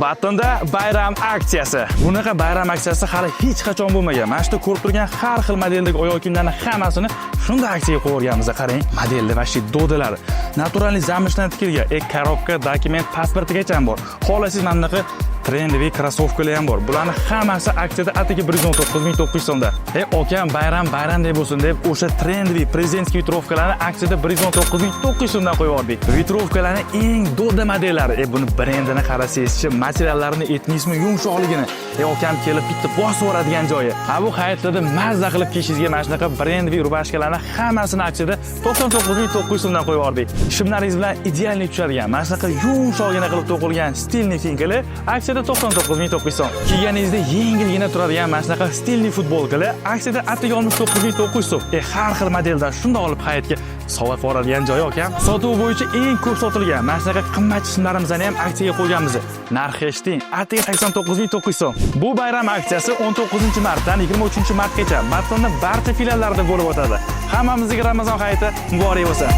Batonda bayram aksiyasi. Bunaqa bayram aksiyasi hali hech qachon bo'lmagan. Mana shu ko'rib turgan har xil modeldagi oyoq kiyimlarning hammasini shunda aksiyaga qo'yganmiz. Qarang, modellar va shu dodalar naturalniy zamshdan tikilgan, korobka, dokument, pasportigacha ham bor. Xohlasangiz mana bunaqa trendiy krossovkalar ham bor. Bularning hammasi aksiyada atigi 119.900 so'mda. Okam bayram deb bo'lsin deb o'sha trendiy prezidentskiy vitrovkalarni aksiyada 119.900 so'mdan qo'yib yubordik. Vitrovkalarning eng doda modellari. Buni brendini qarasangiz-chi, materiallarini aytmaysizmi, yumshoqligini. Okam kelib bitta bosib yuboradigan joyi. Bu hayotda mazza qilib kiyishingizga mana shunaqa brendli rubashkalarni hammasini aksiyada 99.900 so'mdan qo'yib yubordik. Shimlaringiz bilan idealniy tushadigan, mana shunaqa yumshoqgina qilib to'qilgan stilniy finkalar aksiyada 99.900 so'm. Kiyganingizda yengilgina turadigan mana shunaqa stilniy futbolkalar aksiyada atigi 69.900 so'm. Har xil modeldan shunda olib hayotga sovg'a qiladigan joyi okam. Sotuv bo'yicha eng ko'p sotilgan mana shunaqa qimmat shimlarimizni ham aksiyaga qo'yganmiz. Narxi eshitding, atigi 89.900 so'm. Bu bayram aksiyasi 19-martdan 23-martgacha Batonda barcha filiallarda bo'lib o'tadi. Hammamizga Ramazon hayiti muborak bo'lsin.